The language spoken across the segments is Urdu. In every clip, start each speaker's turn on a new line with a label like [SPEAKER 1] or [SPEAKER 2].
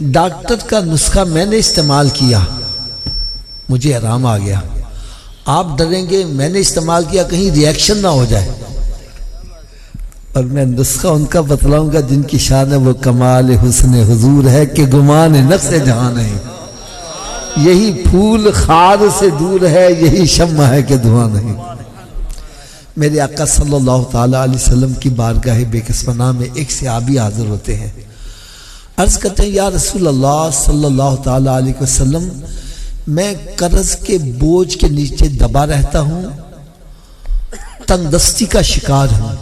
[SPEAKER 1] ڈاکٹر کا نسخہ میں نے استعمال کیا، مجھے آرام آ گیا، آپ ڈریں گے میں نے استعمال کیا کہیں ری ایکشن نہ ہو جائے، اور میں نسخہ ان کا بتلاؤں گا جن کی شان ہے وہ کمال حسن حضور ہے کہ گمان نفس جہاں نہیں، یہی پھول خار سے دور ہے، یہی شمع ہے کہ دھواں نہیں۔ میرے آقا صلی اللہ تعالیٰ علیہ وسلم کی بارگاہ بے کس پناہ میں ایک صحابی حاضر ہوتے ہیں، عرض کرتے ہیں یا رسول اللہ صلی اللہ تعالیٰ علیہ وسلم، میں قرض کے بوجھ کے نیچے دبا رہتا ہوں، تنگ دستی کا شکار ہوں،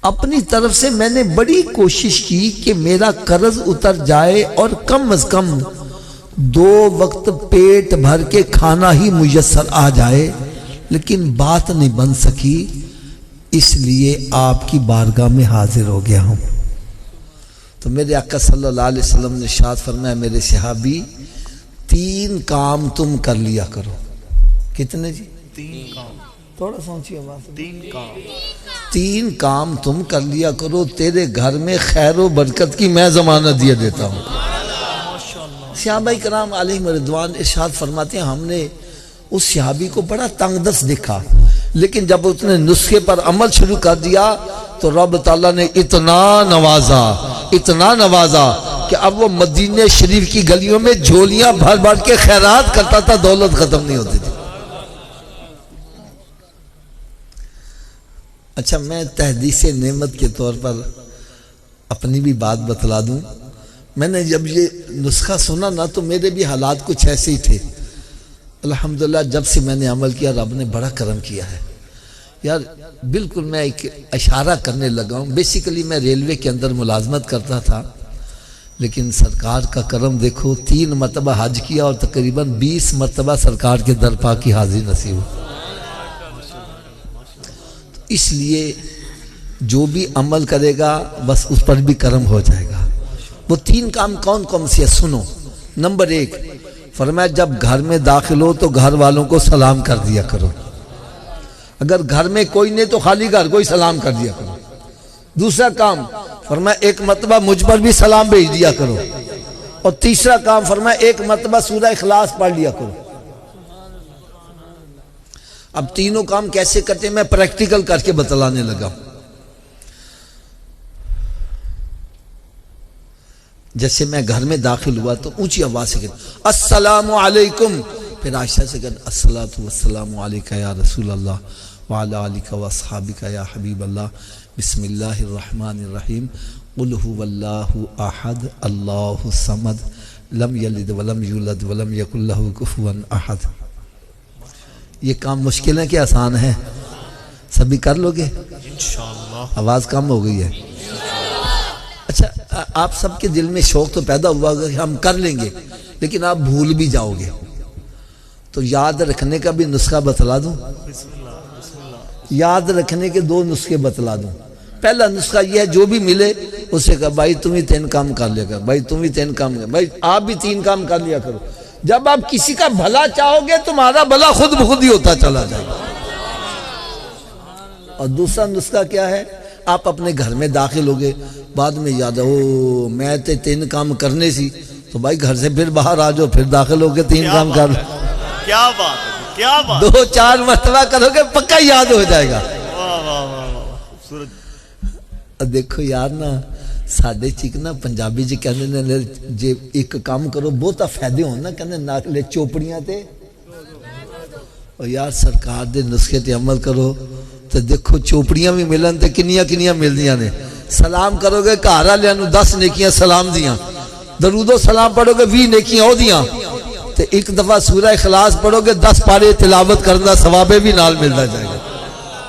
[SPEAKER 1] اپنی طرف سے میں نے بڑی کوشش کی کہ میرا قرض اتر جائے اور کم از کم 2 وقت پیٹ بھر کے کھانا ہی میسر آ جائے، لیکن بات نہیں بن سکی، اس لیے آپ کی بارگاہ میں حاضر ہو گیا ہوں۔ تو میرے آقا صلی اللہ علیہ وسلم نے ارشاد فرمایا میرے صحابی 3 کام تم کر لیا کرو۔ کتنے جی؟
[SPEAKER 2] 3 کام،
[SPEAKER 1] تھوڑا سوچیے بات۔
[SPEAKER 2] 3
[SPEAKER 1] کام تم کر لیا کرو، تیرے گھر میں خیر و برکت کی میں ضمانت دیا دیتا ہوں۔ صحابہ کرام علیہم رضوان ارشاد فرماتے ہیں ہم نے اس صحابی کو بڑا تنگ دست دیکھا، لیکن جب اس نے نسخے پر عمل شروع کر دیا تو رب تعالیٰ نے اتنا نوازا کہ اب وہ مدینہ شریف کی گلیوں میں جھولیاں بھر بھر کے خیرات کرتا تھا، دولت ختم نہیں ہوتی تھی۔ اچھا، میں تحدیث نعمت کے طور پر اپنی بھی بات بتلا دوں، میں نے جب یہ نسخہ سنا نا تو میرے بھی حالات کچھ ایسے ہی تھے۔ الحمدللہ جب سے میں نے عمل کیا رب نے بڑا کرم کیا ہے یار، بالکل میں ایک اشارہ کرنے لگا ہوں۔ بیسیکلی میں ریلوے کے اندر ملازمت کرتا تھا، لیکن سرکار کا کرم دیکھو، 3 مرتبہ حج کیا اور تقریباً 20 مرتبہ سرکار کے درپا کی حاضری نصیب ہوئی۔ اس لیے جو بھی عمل کرے گا بس اس پر بھی کرم ہو جائے گا۔ وہ 3 کام کون کون سے سنو۔ نمبر 1 فرمایا جب گھر میں داخل ہو تو گھر والوں کو سلام کر دیا کرو، اگر گھر میں کوئی نہیں تو خالی گھر کو ہی سلام کر دیا کرو۔ دوسرا کام فرمایا 1 مرتبہ مجھ پر بھی سلام بھیج دیا کرو، اور تیسرا کام فرمایا 1 مرتبہ سورہ اخلاص پڑھ لیا کرو۔ اب تینوں کام کیسے کرتے ہیں میں پریکٹیکل کر کے بتلانے لگا۔ جیسے میں گھر میں داخل ہوا تو اونچی آواز سے کہتا السلام علیکم، پھر عائشہ سے کہتا الصلاۃ والسلام علیکہ یا رسول اللہ وعلی آلک واصحابک یا حبیب اللہ، بسم اللہ الرحمن الرحیم، قل هو اللہ احد اللہ الصمد لم یلد ولم یولد ولم یکن لہ کفوا احد۔ یہ کام مشکل ہے کہ آسان ہے؟ سبھی کر لو گے انشاءاللہ؟ آواز کم ہو گئی ہے۔ اچھا، آپ سب کے دل میں شوق تو پیدا ہوا ہوگا کہ ہم کر لیں گے، لیکن آپ بھول بھی جاؤ گے، تو یاد رکھنے کا بھی نسخہ بتلا دوں۔ یاد رکھنے کے 2 نسخے بتلا دوں۔ پہلا نسخہ یہ ہے جو بھی ملے اسے کہا بھائی تم ہی 3 کام کر لیا کر، بھائی تم ہی 3 کام کر، بھائی آپ بھی 3 کام کر لیا کرو۔ جب آپ کسی کا بھلا چاہو گے تمہارا بھلا خود بخود ہی ہوتا چلا جائے گا۔ اور دوسرا نسخہ کیا ہے؟ آپ اپنے گھر میں داخل ہوگے، بعد میں یاد او میں تے 3 کام کرنے سی، تو بھائی گھر سے پھر باہر آ جاؤ، پھر داخل ہوگے 3 کام کر لو۔
[SPEAKER 2] کیا بات ہے، کیا بات،
[SPEAKER 1] 2-4 مرتبہ کرو گے پکا یاد ہو جائے گا۔ دیکھو یار نا ساڈے چک نا پنجابی جی کہندے نے جے ایک کام کرو بہتا فائدے ہون نا، کہندے ناکلے چوپڑیاں تے، اور یار سرکار دے نسخے تے عمل کرو تو دیکھو چوپڑیاں بھی ملن تے کنیاں ملدیاں نے۔ سلام کرو گے گھر والے نوں 10 نیکیاں سلام دیاں، درود و سلام پڑھو گے 20 نیکیاں او دیاں، تے ایک دفعہ سورہ اخلاص پڑھو گے 10 پارے تلاوت کرنا ثواب بھی نال ملدا جائے گا۔